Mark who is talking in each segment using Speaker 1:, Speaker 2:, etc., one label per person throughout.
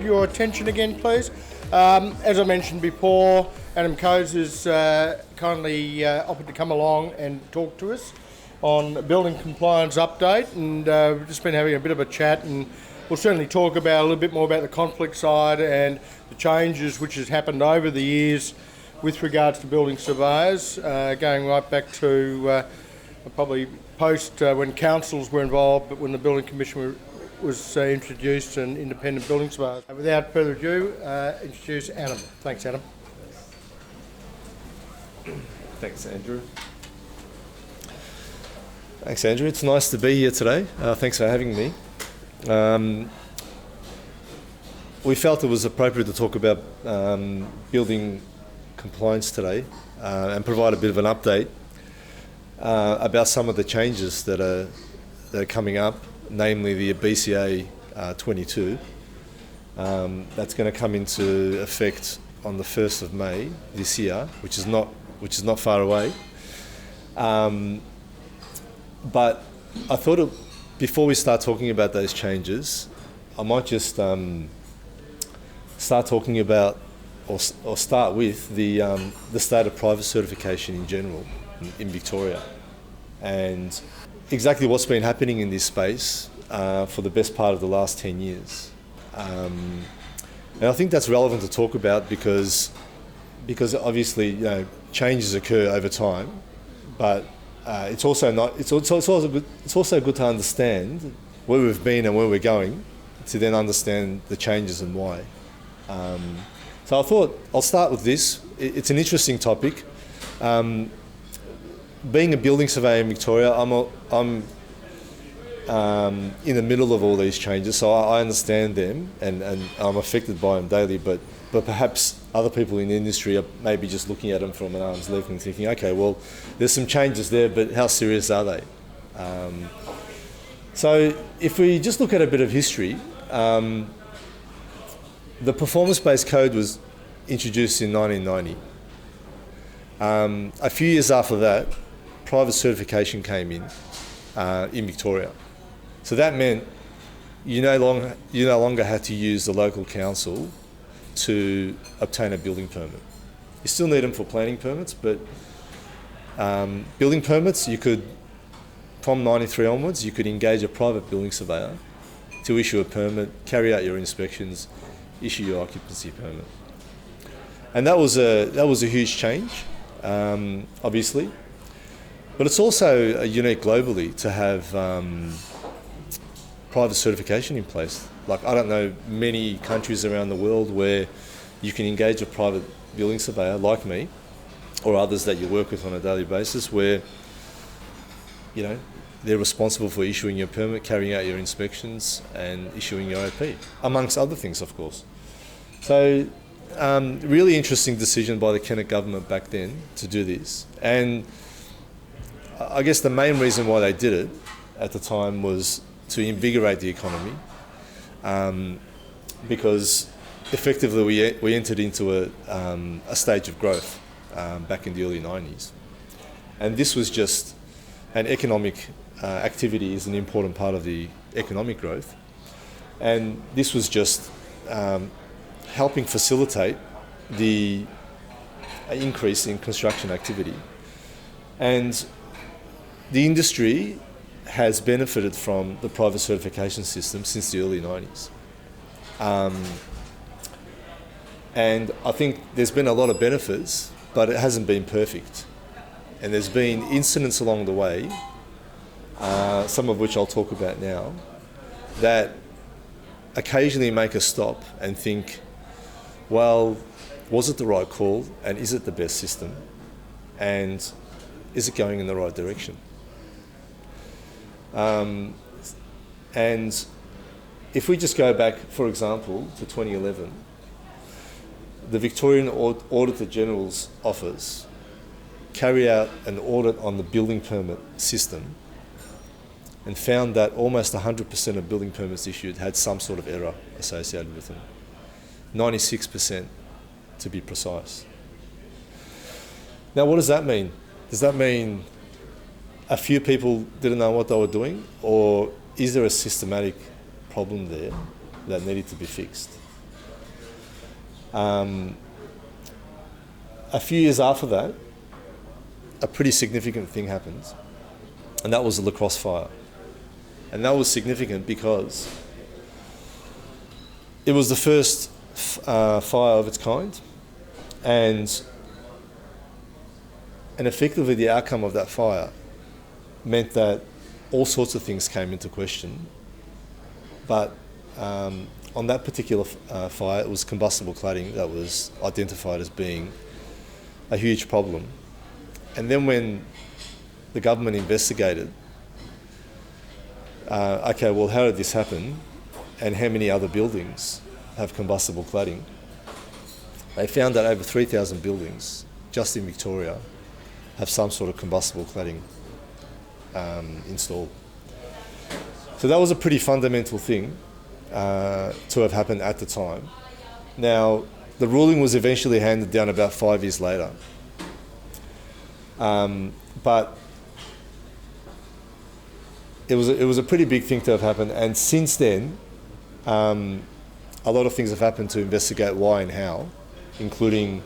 Speaker 1: your attention again, please. As I mentioned before, Adam Coates has kindly offered to come along and talk to us on building compliance update, and we've just been having a bit of a chat, and we'll certainly talk about a little bit more about the conflict side and the changes which has happened over the years with regards to building surveyors, going right back to probably post when councils were involved, but when the Building Commission was introduced and independent building surveyors. Without further ado, introduce Adam. Thanks, Adam.
Speaker 2: Thanks, Andrew. Thanks, Andrew. It's nice to be here today. Thanks for having me. We felt it was appropriate to talk about building compliance today and provide a bit of an update about some of the changes that are coming up, namely the BCA 22. That's going to come into effect on the 1st of May this year, which is not far away. But I thought before we start talking about those changes, I might just start talking about or start with the state of private certification in general in Victoria, and exactly what's been happening in this space for the best part of the last 10 years. And I think that's relevant to talk about because obviously changes occur over time, but it's also good to understand where we've been and where we're going to then understand the changes and why. So I thought I'll start with this. It's an interesting topic. Being a building surveyor in Victoria, I'm in the middle of all these changes, so I understand them and I'm affected by them daily, but perhaps other people in the industry are maybe just looking at them from an arm's length and thinking, okay, well, there's some changes there, but how serious are they? So if we just look at a bit of history, the performance-based code was introduced in 1990. A few years after that, private certification came in Victoria. So that meant you no longer had to use the local council to obtain a building permit. You still need them for planning permits, but building permits, you could, from 93 onwards, you could engage a private building surveyor to issue a permit, carry out your inspections, issue your occupancy permit. And that was a huge change, obviously. But it's also unique globally to have private certification in place. Like, I don't know many countries around the world where you can engage a private building surveyor like me or others that you work with on a daily basis where, they're responsible for issuing your permit, carrying out your inspections and issuing your OP, amongst other things, of course. So, really interesting decision by the Kennett government back then to do this. And I guess the main reason why they did it at the time was to invigorate the economy, because effectively we entered into a stage of growth back in the early 90s. And this was just an economic activity is an important part of the economic growth. And this was just helping facilitate the increase in construction activity. And the industry has benefited from the private certification system since the early 90s. And I think there's been a lot of benefits, but it hasn't been perfect. And there's been incidents along the way, some of which I'll talk about now, that occasionally make us stop and think, well, was it the right call, and is it the best system, and is it going in the right direction? And if we just go back, for example, to 2011, the Victorian Auditor General's Office carried out an audit on the building permit system and found that almost 100% of building permits issued had some sort of error associated with them. 96% to be precise. Now, what does that mean? Does that mean a few people didn't know what they were doing, or is there a systematic problem there that needed to be fixed? A few years after that, a pretty significant thing happened, and that was the La Crosse fire. And that was significant because it was the first fire of its kind, and effectively the outcome of that fire meant that all sorts of things came into question. But on that particular fire, it was combustible cladding that was identified as being a huge problem. And then when the government investigated, okay, well, how did this happen, and how many other buildings have combustible cladding? They found that over 3,000 buildings, just in Victoria, have some sort of combustible cladding installed. So that was a pretty fundamental thing to have happened at the time. Now, the ruling was eventually handed down about 5 years later. But it was a pretty big thing to have happened, and since then, a lot of things have happened to investigate why and how, including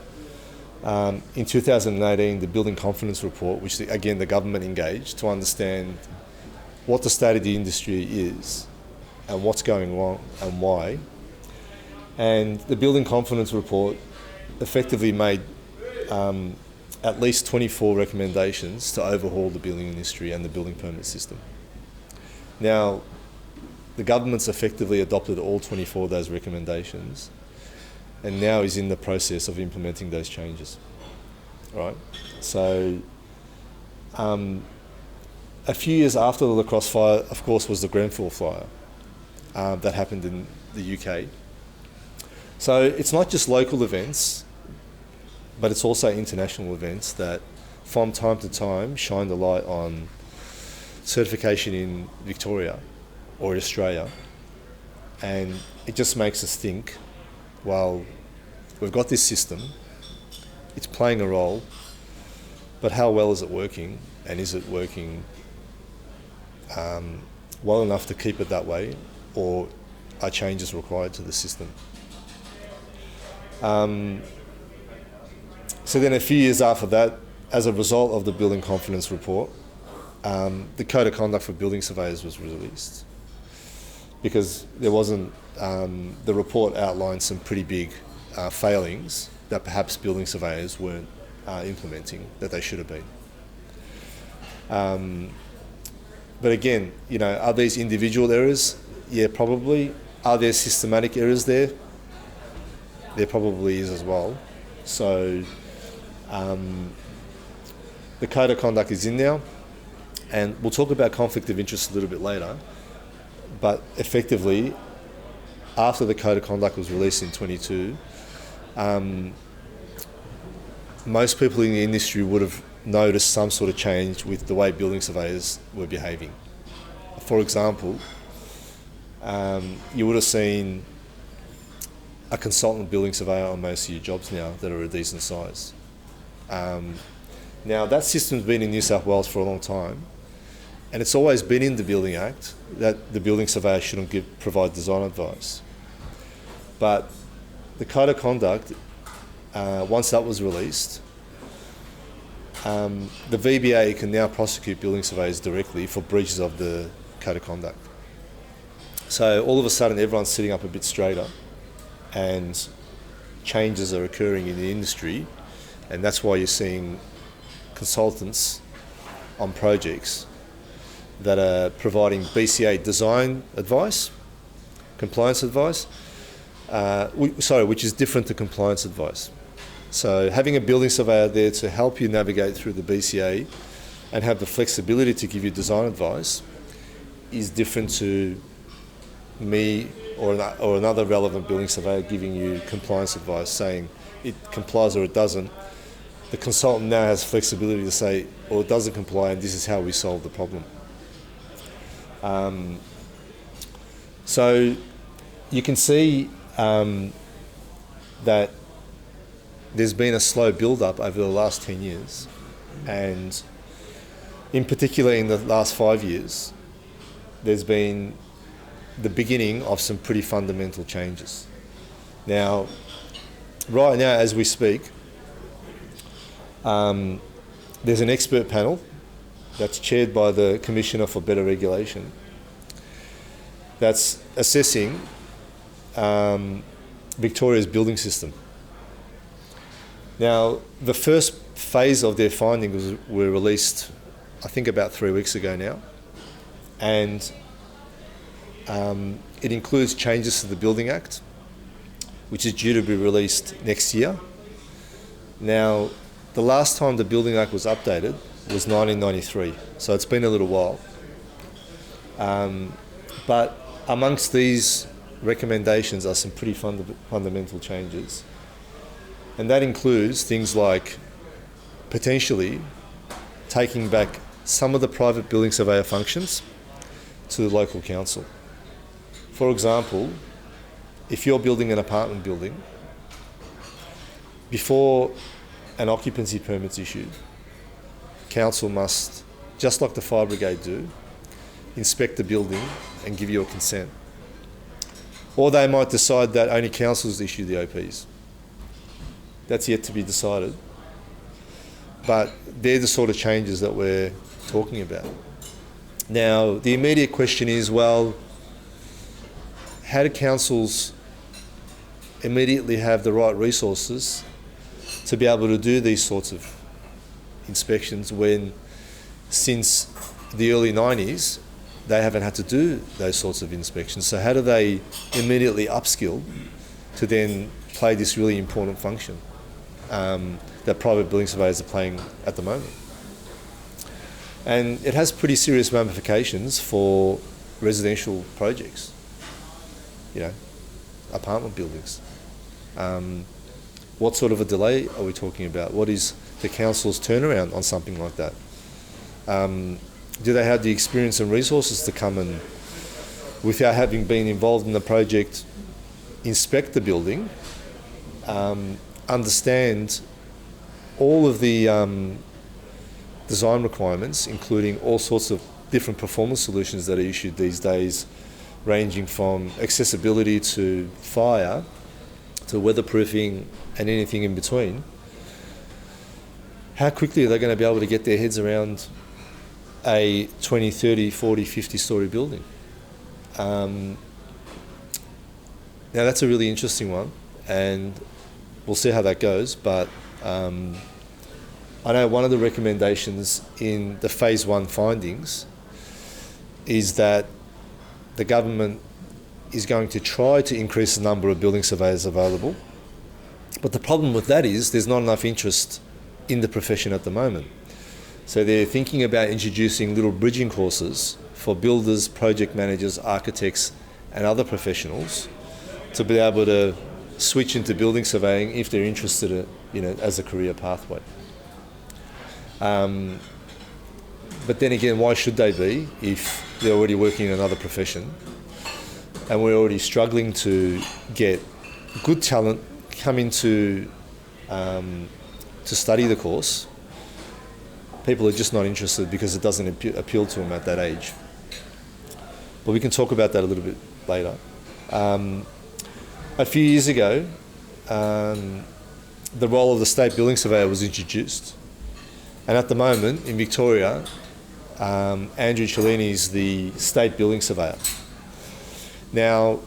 Speaker 2: in 2018 the Building Confidence Report, which again the government engaged to understand what the state of the industry is and what's going wrong and why. And the Building Confidence Report effectively made at least 24 recommendations to overhaul the building industry and the building permit system. Now, the government's effectively adopted all 24 of those recommendations and now is in the process of implementing those changes. Right? So, a few years after the La Crosse fire, of course, was the Grenfell fire that happened in the UK. So it's not just local events, but it's also international events that from time to time shine the light on certification in Victoria or Australia. And it just makes us think, well, we've got this system, it's playing a role, but how well is it working? And is it working well enough to keep it that way, or are changes required to the system? So then a few years after that, as a result of the Building Confidence Report, the Code of Conduct for Building Surveyors was released, because there wasn't, the report outlined some pretty big failings that perhaps building surveyors weren't implementing that they should have been. But again, you know, are these individual errors? Yeah, probably. Are there systematic errors there? There probably is as well. So the Code of Conduct is in now, and we'll talk about conflict of interest a little bit later, but effectively, after the Code of Conduct was released in 22, most people in the industry would have noticed some sort of change with the way building surveyors were behaving. For example, you would have seen a consultant building surveyor on most of your jobs now that are a decent size. Now, that system's been in New South Wales for a long time, and it's always been in the Building Act that the building surveyor shouldn't provide design advice. But the Code of Conduct, once that was released, the VBA can now prosecute building surveyors directly for breaches of the Code of Conduct. So all of a sudden everyone's sitting up a bit straighter and changes are occurring in the industry, and that's why you're seeing consultants on projects that are providing BCA design advice, compliance advice, which is different to compliance advice. So having a building surveyor there to help you navigate through the BCA and have the flexibility to give you design advice is different to me or another relevant building surveyor giving you compliance advice, saying it complies or it doesn't. The consultant now has flexibility to say, well, it doesn't comply and this is how we solve the problem. So you can see that there's been a slow build-up over the last 10 years, and in particular in the last 5 years, there's been the beginning of some pretty fundamental changes. Now, right now, as we speak, there's an expert panel that's chaired by the Commissioner for Better Regulation that's assessing Victoria's building system. Now, the first phase of their findings were released, I think, about 3 weeks ago now, and it includes changes to the Building Act, which is due to be released next year. Now, the last time the Building Act was updated was 1993, so it's been a little while. But amongst these recommendations are some pretty fundamental changes, and that includes things like potentially taking back some of the private building surveyor functions to the local council. For example, if you're building an apartment building, before an occupancy permit's issued, council must, just like the fire brigade do, inspect the building and give you a consent. Or they might decide that only councils issue the OPs. That's yet to be decided. But they're the sort of changes that we're talking about. Now, the immediate question is, well, how do councils immediately have the right resources to be able to do these sorts of inspections when, since the early 90s, they haven't had to do those sorts of inspections? So how do they immediately upskill to then play this really important function that private building surveyors are playing at the moment? And it has pretty serious ramifications for residential projects, you know, apartment buildings. What sort of a delay are we talking about? What is the council's turnaround on something like that? Do they have the experience and resources to come and, without having been involved in the project, inspect the building, understand all of the design requirements, including all sorts of different performance solutions that are issued these days, ranging from accessibility to fire to weatherproofing and anything in between? How quickly are they going to be able to get their heads around a 20, 30, 40, 50-storey building? Now, that's a really interesting one, and we'll see how that goes, but I know one of the recommendations in the Phase 1 findings is that the government is going to try to increase the number of building surveyors available. But the problem with that is there's not enough interest in the profession at the moment. So they're thinking about introducing little bridging courses for builders, project managers, architects and other professionals to be able to switch into building surveying if they're interested in, you know, as a career pathway. But then again, why should they be if they're already working in another profession and we're already struggling to get good talent coming to study the course? People are just not interested because it doesn't appeal to them at that age. But we can talk about that a little bit later. A few years ago, the role of the state building surveyor was introduced. And at the moment, in Victoria, Andrew Cellini is the state building surveyor. Now,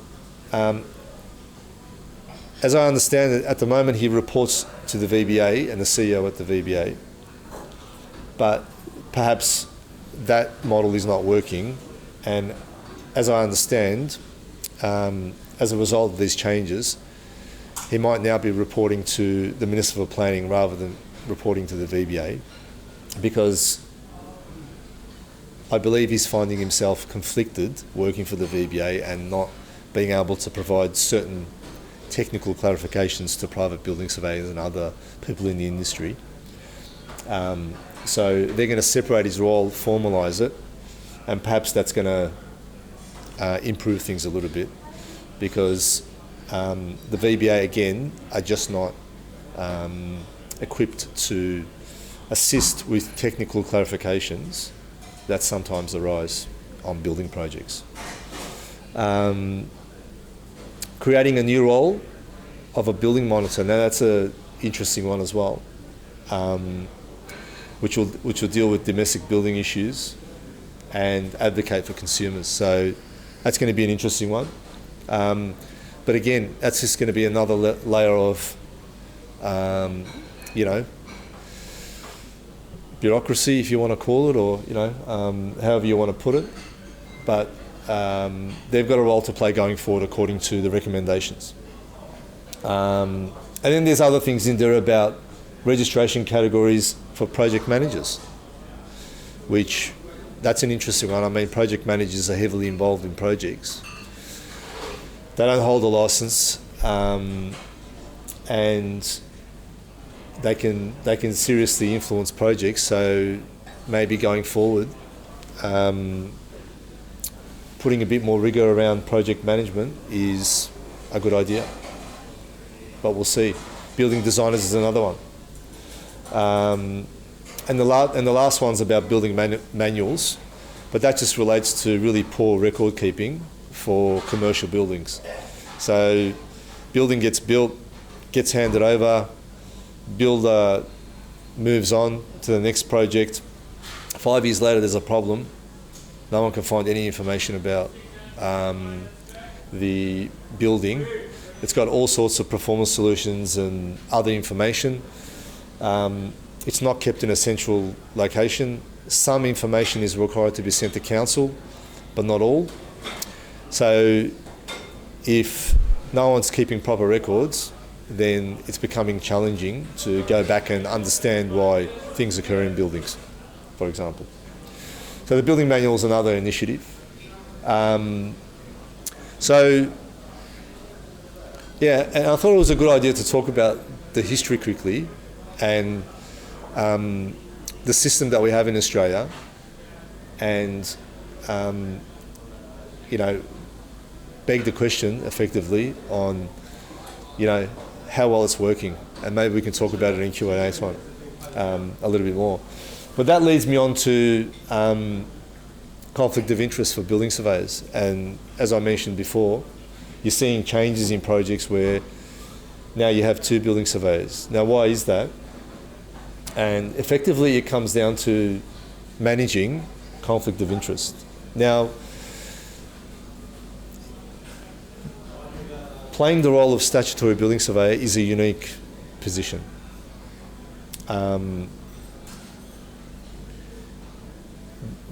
Speaker 2: as I understand it, at the moment he reports to the VBA and the CEO at the VBA. But perhaps that model is not working, and as I understand, as a result of these changes, he might now be reporting to the Minister for Planning rather than reporting to the VBA, because I believe he's finding himself conflicted working for the VBA and not being able to provide certain technical clarifications to private building surveyors and other people in the industry. So they're going to separate his role, formalise it, and perhaps that's going to improve things a little bit, because the VBA, again, are just not equipped to assist with technical clarifications that sometimes arise on building projects. Creating a new role of a building monitor. Now that's an interesting one as well, which will deal with domestic building issues and advocate for consumers. So that's going to be an interesting one. But again, that's just going to be another layer of, bureaucracy, if you want to call it, or however you want to put it. But they've got a role to play going forward according to the recommendations. And then there's other things in there about registration categories for project managers, which that's an interesting one. I mean, project managers are heavily involved in projects. They don't hold a license, and they can seriously influence projects. So maybe going forward, putting a bit more rigour around project management is a good idea. But we'll see. Building designers is another one. And the last one's about building manuals, but that just relates to really poor record keeping for commercial buildings. So building gets built, gets handed over, builder moves on to the next project. 5 years later there's a problem. No one can find any information about the building. It's got all sorts of performance solutions and other information. It's not kept in a central location. Some information is required to be sent to council, but not all. So if no one's keeping proper records, then it's becoming challenging to go back and understand why things occur in buildings, for example. So the building manual is another initiative. And I thought it was a good idea to talk about the history quickly and the system that we have in Australia, and beg the question effectively on how well it's working, and maybe we can talk about it in Q&A time a little bit more. But that leads me on to conflict of interest for building surveyors, and as I mentioned before, you're seeing changes in projects where now you have 2 building surveyors. Now, why is that? And effectively it comes down to managing conflict of interest. Now, playing the role of statutory building surveyor is a unique position.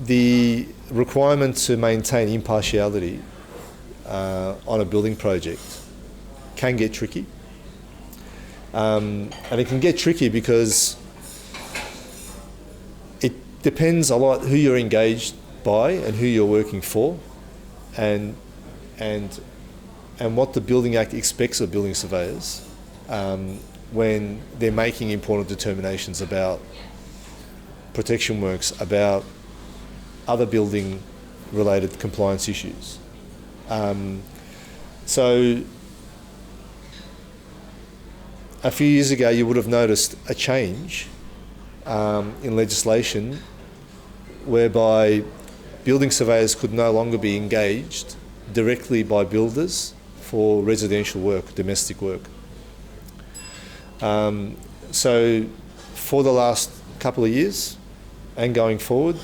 Speaker 2: The requirement to maintain impartiality on a building project can get tricky. And it can get tricky because it depends a lot who you're engaged by and who you're working for, and what the Building Act expects of building surveyors when they're making important determinations about protection works, about other building related compliance issues. So a few years ago you would have noticed a change in legislation whereby building surveyors could no longer be engaged directly by builders for residential work, domestic work. So for the last couple of years and going forward,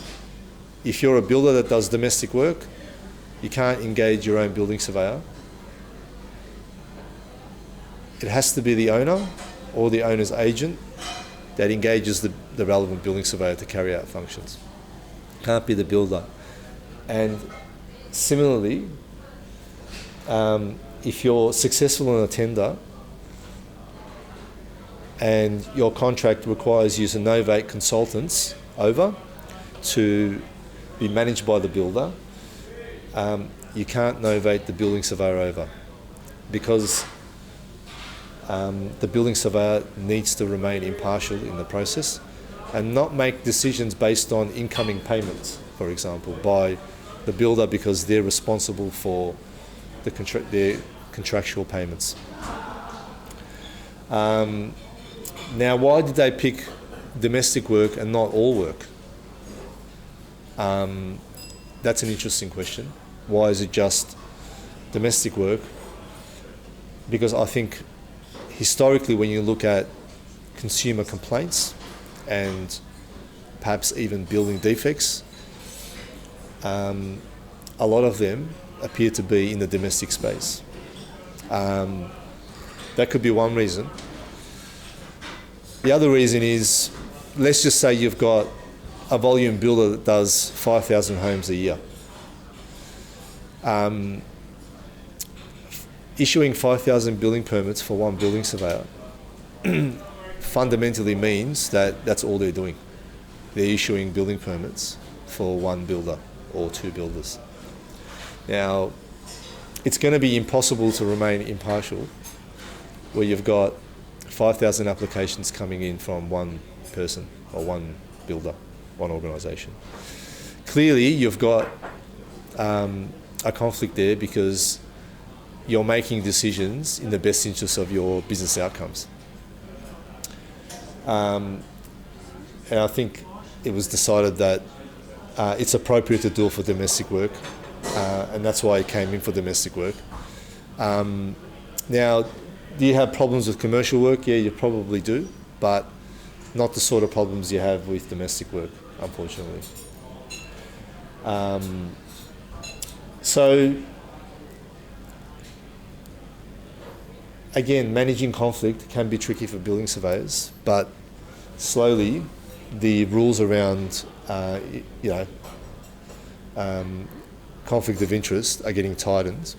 Speaker 2: if you're a builder that does domestic work, you can't engage your own building surveyor. It has to be the owner or the owner's agent that engages the relevant building surveyor to carry out functions. Can't be the builder. And similarly, if you're successful in a tender and your contract requires you to novate consultants over to be managed by the builder, you can't novate the building surveyor over, because the building surveyor needs to remain impartial in the process and not make decisions based on incoming payments, for example, by the builder, because they're responsible for their contractual payments. Now, why did they pick domestic work and not all work? That's an interesting question. Why is it just domestic work? Because I think historically, when you look at consumer complaints and perhaps even building defects, a lot of them appear to be in the domestic space. That could be one reason. The other reason is, let's just say you've got a volume builder that does 5,000 homes a year. Issuing 5,000 building permits for one building surveyor fundamentally means that that's all they're doing. They're issuing building permits for one builder or two builders. Now, it's going to be impossible to remain impartial where you've got 5,000 applications coming in from one person or one builder, one organisation. Clearly, you've got a conflict there because you're making decisions in the best interest of your business outcomes. And I think it was decided that it's appropriate to do it for domestic work, and that's why it came in for domestic work. Now, do you have problems with commercial work? Yeah, you probably do, but not the sort of problems you have with domestic work, unfortunately. So, again, managing conflict can be tricky for building surveyors, but slowly the rules around, conflict of interest are getting tightened,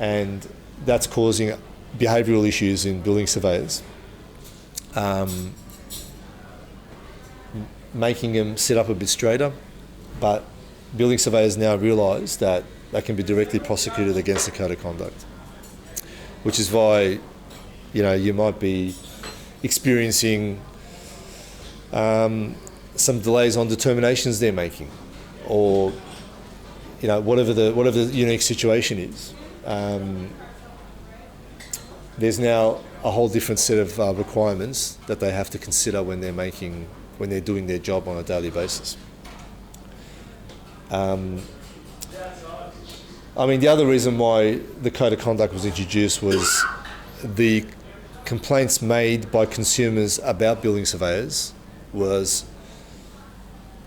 Speaker 2: and that's causing behavioural issues in building surveyors, making them sit up a bit straighter, but building surveyors now realise that they can be directly prosecuted against the code of conduct, which is why, you might be experiencing some delays on determinations they're making, or whatever the unique situation is. There's now a whole different set of requirements that they have to consider when they're doing their job on a daily basis. The other reason why the code of conduct was introduced was the complaints made by consumers about building surveyors was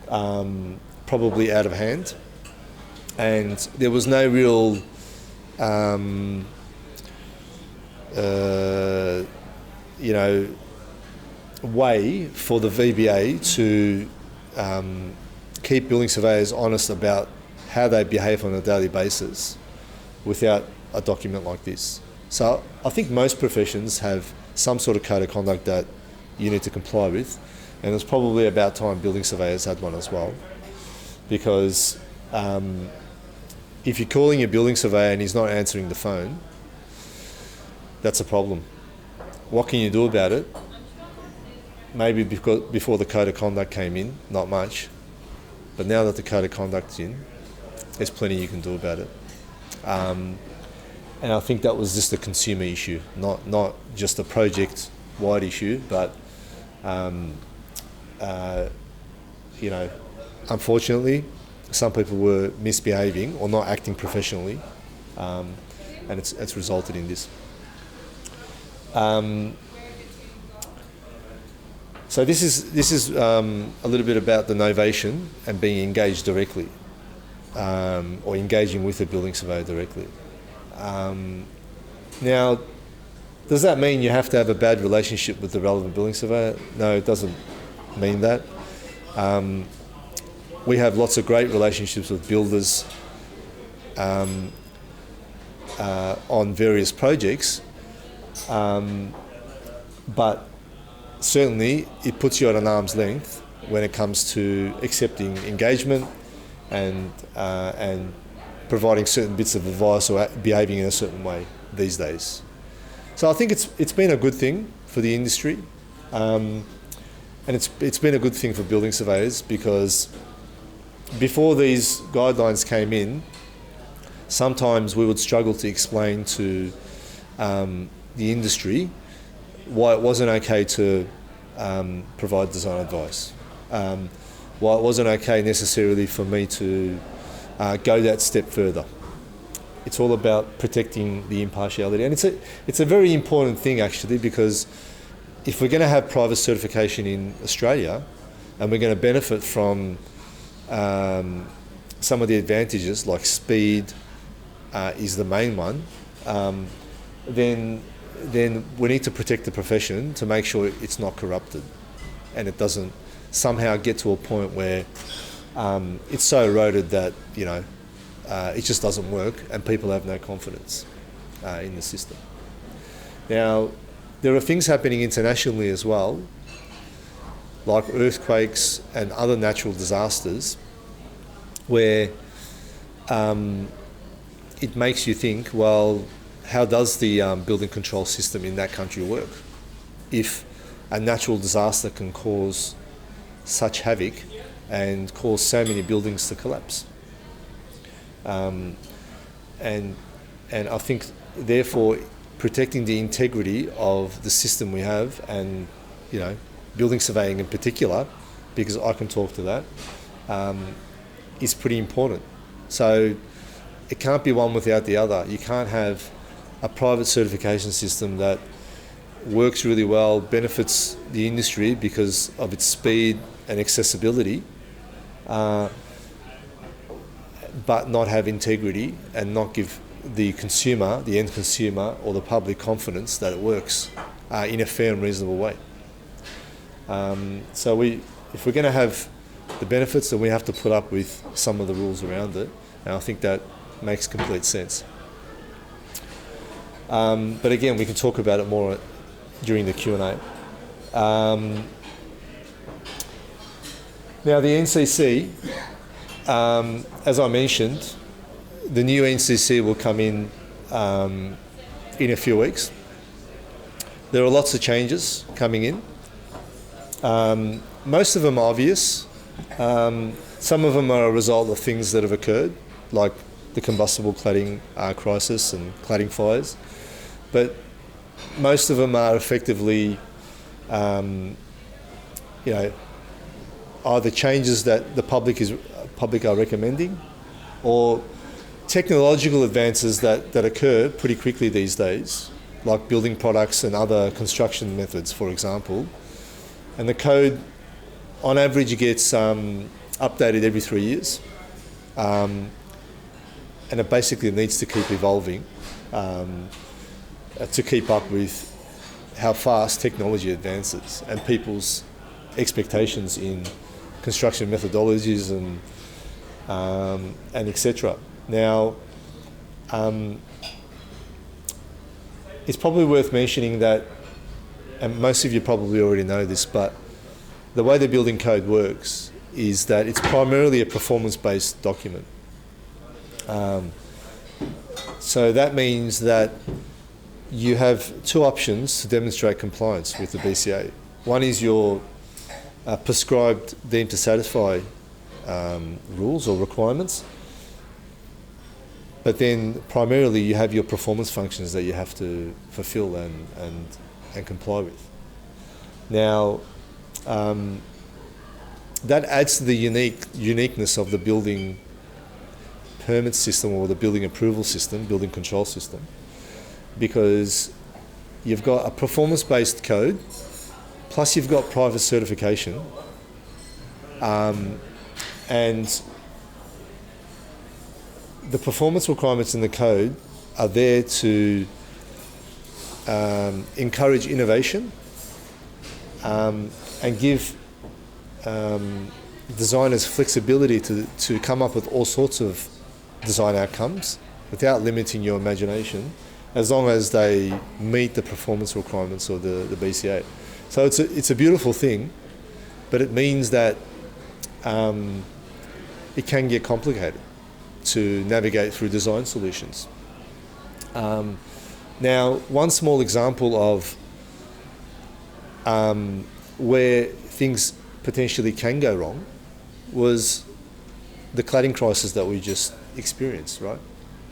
Speaker 2: probably out of hand, and there was no real way for the VBA to keep building surveyors honest about how they behave on a daily basis without a document like this. So I think most professions have some sort of code of conduct that you need to comply with, and it's probably about time building surveyors had one as well, because if you're calling your building surveyor and he's not answering the phone, that's a problem. What can you do about it? Maybe because before the code of conduct came in, not much, but now that the code of conduct's in, there's plenty you can do about it. And I think that was just a consumer issue, not just a project-wide issue, but unfortunately, some people were misbehaving or not acting professionally, and it's resulted in this. So this is a little bit about the novation and being engaged directly, or engaging with a building surveyor directly. Now, does that mean you have to have a bad relationship with the relevant building surveyor? No, it doesn't mean that. We have lots of great relationships with builders on various projects, but certainly it puts you at an arm's length when it comes to accepting engagement and providing certain bits of advice or behaving in a certain way these days. So I think it's been a good thing for the industry, and it's been a good thing for building surveyors, because before these guidelines came in, sometimes we would struggle to explain to the industry why it wasn't okay to provide design advice, why it wasn't okay necessarily for me to go that step further. It's all about protecting the impartiality, and it's a very important thing actually, because if we're going to have private certification in Australia, and we're going to benefit from some of the advantages like speed is the main one, then we need to protect the profession to make sure it's not corrupted, and it doesn't somehow get to a point where it's so eroded that it just doesn't work and people have no confidence in the system. Now, there are things happening internationally as well, like earthquakes and other natural disasters, where it makes you think, well, how does the building control system in that country work if a natural disaster can cause such havoc and cause so many buildings to collapse? And I think, therefore, protecting the integrity of the system we have, and building surveying in particular, because I can talk to that, is pretty important. So it can't be one without the other. You can't have a private certification system that works really well, benefits the industry because of its speed and accessibility, but not have integrity and not give the consumer, the end consumer or the public, confidence that it works in a fair and reasonable way. So if we're going to have the benefits, then we have to put up with some of the rules around it, and I think that makes complete sense. But again, we can talk about it more during the Q&A. Now, the NCC, as I mentioned, the new NCC will come in a few weeks. There are lots of changes coming in. Most of them are obvious. Some of them are a result of things that have occurred, like the combustible cladding crisis and cladding fires. But most of them are effectively, either changes that the public are recommending, or technological advances that occur pretty quickly these days, like building products and other construction methods, for example. And the code, on average, gets updated every 3 years, and it basically needs to keep evolving to keep up with how fast technology advances and people's expectations in construction methodologies and etc. Now, it's probably worth mentioning that, and most of you probably already know this, but the way the building code works is that it's primarily a performance-based document. So that means that you have two options to demonstrate compliance with the BCA. One is your prescribed, deemed to satisfy rules or requirements, but then primarily you have your performance functions that you have to fulfill and comply with. Now, that adds to the uniqueness of the building permit system, or the building approval system, building control system, because you've got a performance-based code, plus you've got private certification, and the performance requirements in the code are there to encourage innovation and give designers flexibility to come up with all sorts of design outcomes without limiting your imagination, as long as they meet the performance requirements of the BCA. So it's a beautiful thing, but it means that it can get complicated to navigate through design solutions. Now, one small example of where things potentially can go wrong was the cladding crisis that we just experienced, right?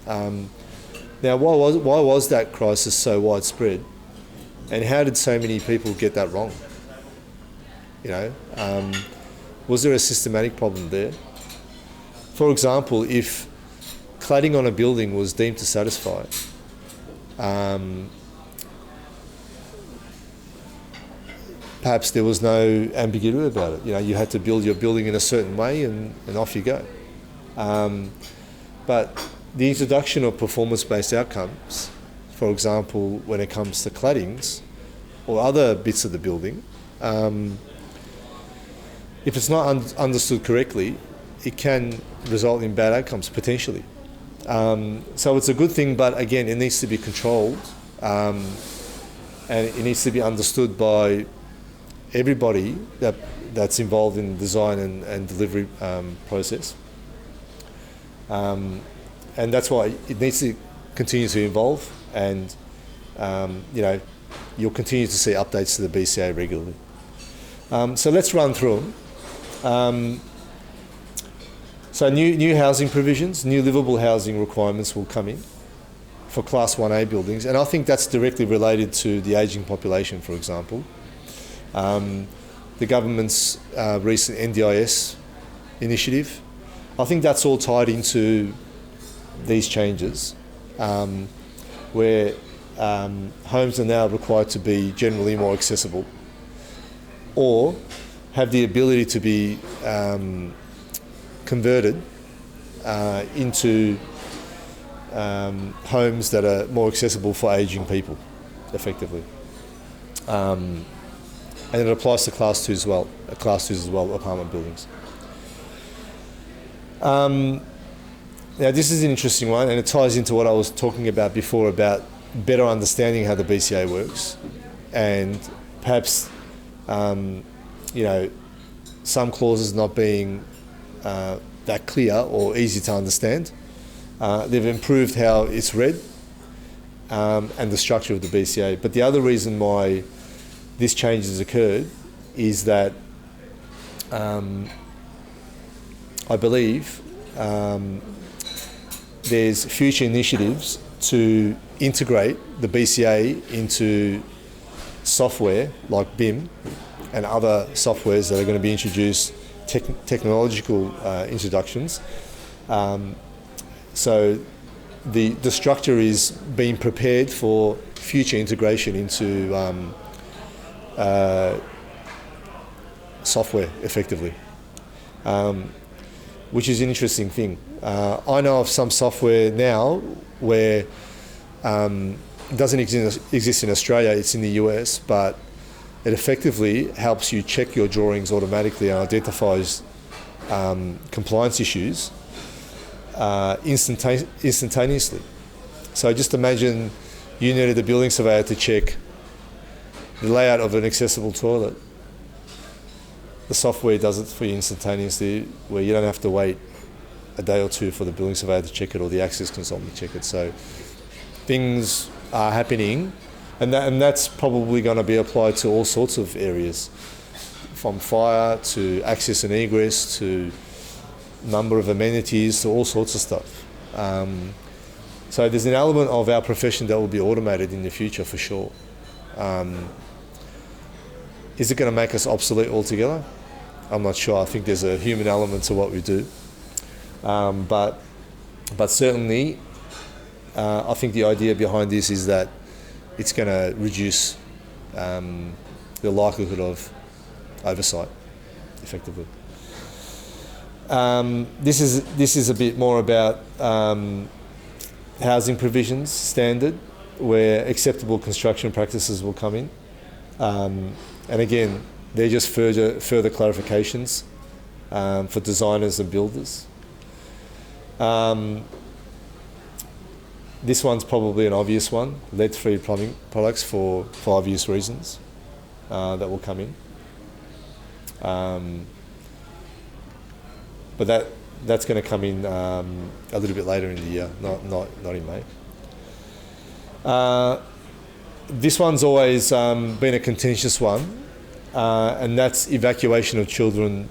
Speaker 2: Now, why was that crisis so widespread, and how did so many people get that wrong? Was there a systematic problem there? For example, if cladding on a building was deemed to satisfy, perhaps there was no ambiguity about it. You know, you had to build your building in a certain way, and off you go. But the introduction of performance-based outcomes, for example, when it comes to claddings or other bits of the building, if it's not understood correctly, it can result in bad outcomes potentially. So it's a good thing, but again, it needs to be controlled, and it needs to be understood by everybody that's involved in the design and delivery process. And that's why it needs to continue to evolve, and you know, you'll continue to see updates to the BCA regularly. So let's run through them. So new housing provisions, new livable housing requirements will come in for Class 1A buildings, and I think that's directly related to the ageing population, for example. The government's recent NDIS initiative, I think that's all tied into these changes, where homes are now required to be generally more accessible or have the ability to be converted into homes that are more accessible for ageing people, effectively. And it applies to Class 2 as well, apartment buildings. Now this is an interesting one, and it ties into what I was talking about before about better understanding how the BCA works, and perhaps you know, some clauses not being that clear or easy to understand. They've improved how it's read and the structure of the BCA. But the other reason why this change has occurred is that I believe there's future initiatives to integrate the BCA into software like BIM and other softwares that are going to be introduced, technological introductions. So the structure is being prepared for future integration into software, effectively, which is an interesting thing. I know of some software now where it doesn't exist in Australia, it's in the US, but it effectively helps you check your drawings automatically and identifies compliance issues instantaneously. So just imagine you needed a building surveyor to check the layout of an accessible toilet. The software does it for you instantaneously, where you don't have to wait a day or two for the building surveyor to check it or the access consultant to check it. So things are happening, and that's probably going to be applied to all sorts of areas, from fire to access and egress to number of amenities to all sorts of stuff. So there's an element of our profession that will be automated in the future for sure. Is it going to make us obsolete altogether? I'm not sure. I think there's a human element to what we do. But certainly, I think the idea behind this is that it's going to reduce the likelihood of oversight, effectively. This is a bit more about housing provisions standard, where acceptable construction practices will come in. And again, they're just further clarifications for designers and builders. This one's probably an obvious one, lead-free plumbing products for obvious reasons that will come in. But that's going to come in a little bit later in the year, not in May. This one's always been a contentious one, and that's evacuation of children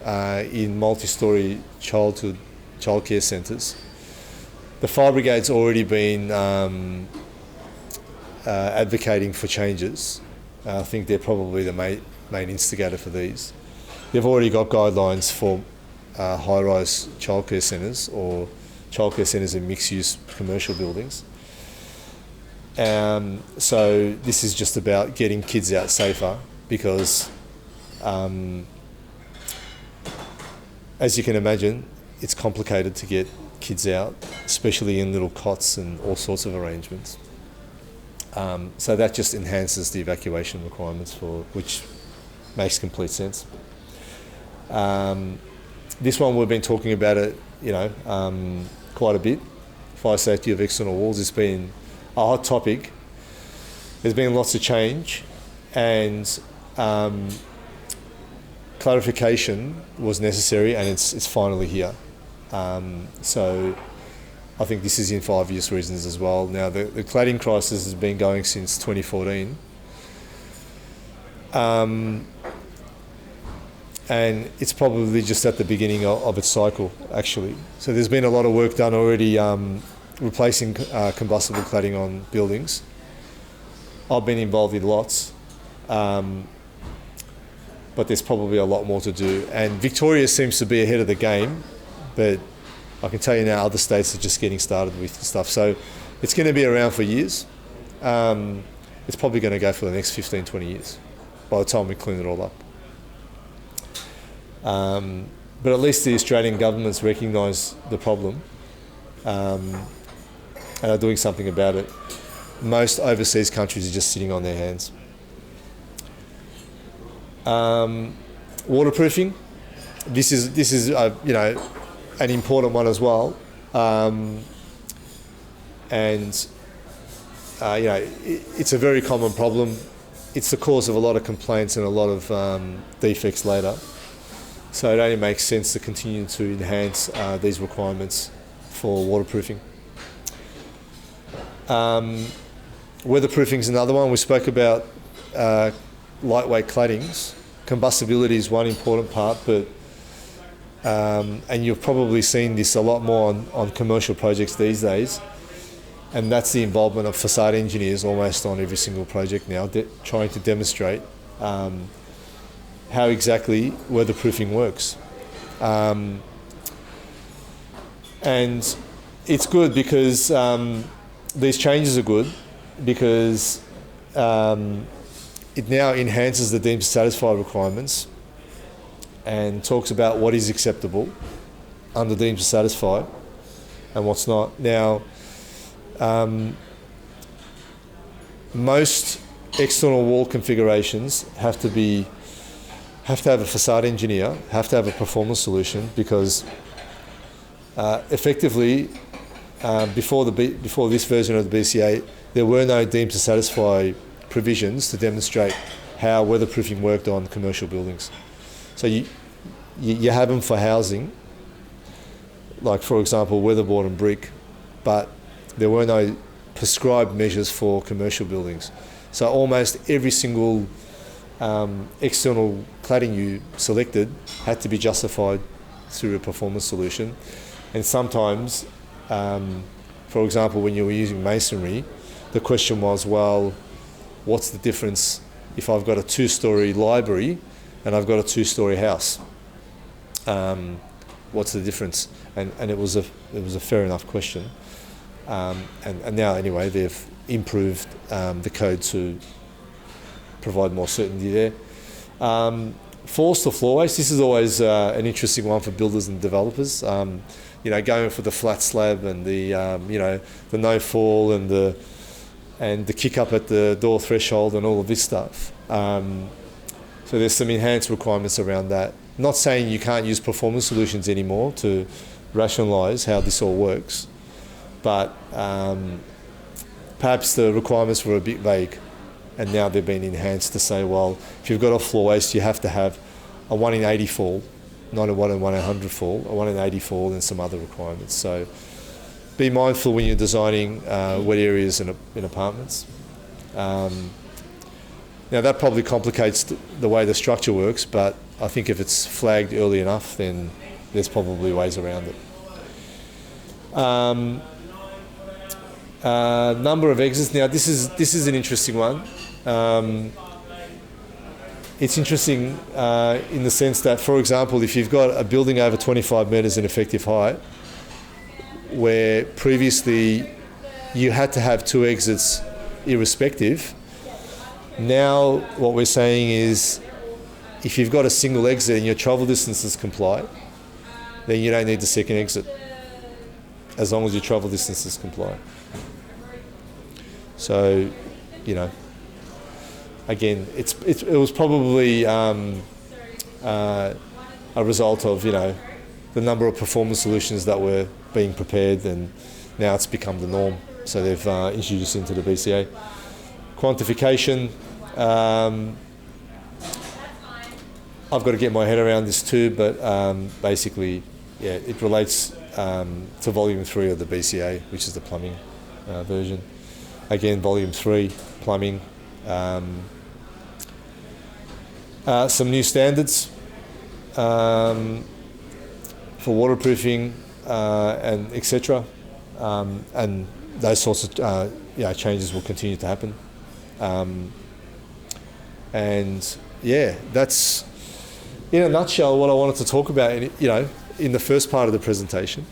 Speaker 2: in multi-storey childcare centres. The Fire Brigade's already been advocating for changes. I think they're probably the main instigator for these. They've already got guidelines for high-rise childcare centres or childcare centres and mixed-use commercial buildings. So this is just about getting kids out safer because, as you can imagine, it's complicated to get kids out, especially in little cots and all sorts of arrangements. So that just enhances the evacuation requirements, which makes complete sense. This one we've been talking about it, quite a bit. Fire safety of external walls has been a hot topic. There's been lots of change, and clarification was necessary, and it's finally here. So I think this is in for obvious reasons as well. Now, the cladding crisis has been going since 2014. And it's probably just at the beginning of its cycle, actually. So there's been a lot of work done already replacing combustible cladding on buildings. I've been involved in lots, but there's probably a lot more to do. And Victoria seems to be ahead of the game, but I can tell you now other states are just getting started with stuff. So it's going to be around for years. It's probably going to go for the next 15, 20 years by the time we clean it all up. But at least the Australian government's recognise the problem and are doing something about it. Most overseas countries are just sitting on their hands. Waterproofing. This is an important one as well, it's a very common problem. It's the cause of a lot of complaints and a lot of defects later. So it only makes sense to continue to enhance these requirements for waterproofing. Weatherproofing is another one. We spoke about lightweight claddings. Combustibility is one important part, but and you've probably seen this a lot more on commercial projects these days, and that's the involvement of facade engineers almost on every single project now, trying to demonstrate how exactly weatherproofing works. And it's good because these changes are good because it now enhances the deemed to satisfy requirements and talks about what is acceptable under deemed to satisfy and what's not. Now, most external wall configurations have to have a facade engineer, have to have a performance solution, because effectively, before this version of the BCA, there were no deemed to satisfy provisions to demonstrate how weatherproofing worked on commercial buildings. So you have them for housing, like for example weatherboard and brick, but there were no prescribed measures for commercial buildings. So almost every single external cladding you selected had to be justified through a performance solution. And sometimes, for example, when you were using masonry, the question was, well, what's the difference if I've got a 2-storey library and I've got a 2-storey house? What's the difference? And it was a fair enough question. And now anyway, they've improved the code to provide more certainty there. Falls to floor waste. This is always an interesting one for builders and developers. Going for the flat slab and the no fall and the kick up at the door threshold and all of this stuff. So there's some enhanced requirements around that. Not saying you can't use performance solutions anymore to rationalise how this all works, but perhaps the requirements were a bit vague, and now they've been enhanced to say, well, if you've got a floor waste, you have to have a 1 in 80 fall, not a 1 in 100 fall, a 1 in 80 fall, and some other requirements. So be mindful when you're designing wet areas in apartments. Now that probably complicates the way the structure works, but I think if it's flagged early enough, then there's probably ways around it. Number of exits. Now this is an interesting one. It's interesting in the sense that, for example, if you've got a building over 25 metres in effective height, where previously you had to have 2 exits irrespective. Now what we're saying is if you've got a single exit and your travel distances comply, then you don't need the second exit, as long as your travel distances comply. So, you know, again, it was probably a result of, you know, the number of performance solutions that were being prepared, and now it's become the norm. So they've introduced into the BCA. Quantification, I've got to get my head around this too, but basically, yeah, it relates to volume 3 of the BCA, which is the plumbing version. Again, volume 3, plumbing. Some new standards for waterproofing and etc. And those sorts of changes will continue to happen. And yeah, that's in a nutshell what I wanted to talk about. In the first part of the presentation,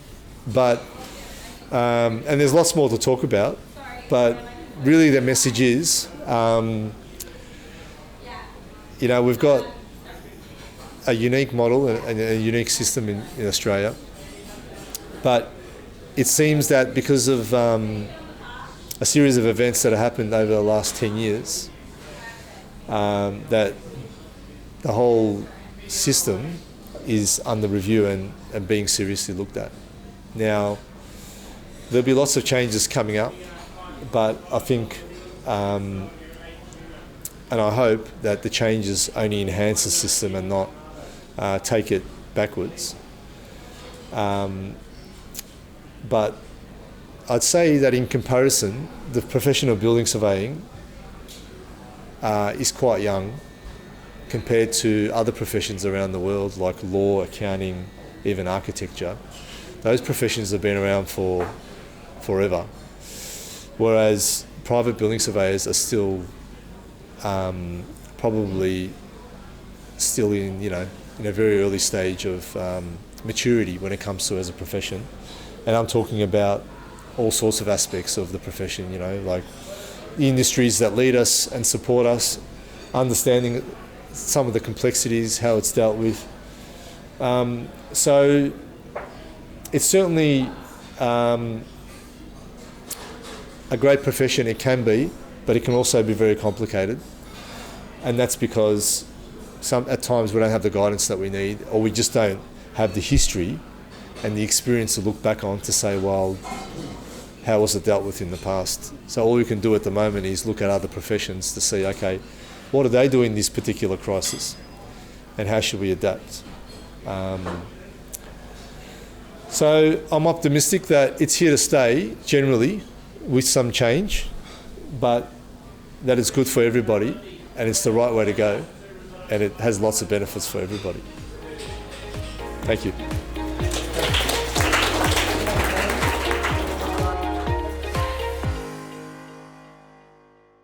Speaker 2: but and there's lots more to talk about. But really, the message is, we've got a unique model and a unique system in Australia. But it seems that because of a series of events that have happened over the last 10 years, that the whole system is under review and being seriously looked at. Now, there'll be lots of changes coming up, but I think and I hope that the changes only enhance the system and not take it backwards. But I'd say that in comparison, the profession of building surveying is quite young compared to other professions around the world, like law, accounting, even architecture. Those professions have been around for forever, whereas private building surveyors are still probably still in a very early stage of maturity when it comes to as a profession. And I'm talking about all sorts of aspects of the profession, like the industries that lead us and support us, understanding some of the complexities, how it's dealt with. So it's certainly a great profession, it can be, but it can also be very complicated. And that's because at times we don't have the guidance that we need, or we just don't have the history and the experience to look back on to say, well, how was it dealt with in the past? So all we can do at the moment is look at other professions to see, okay, what do they do in this particular crisis, and how should we adapt? So I'm optimistic that it's here to stay, generally, with some change, but that it's good for everybody, and it's the right way to go, and it has lots of benefits for everybody. Thank you.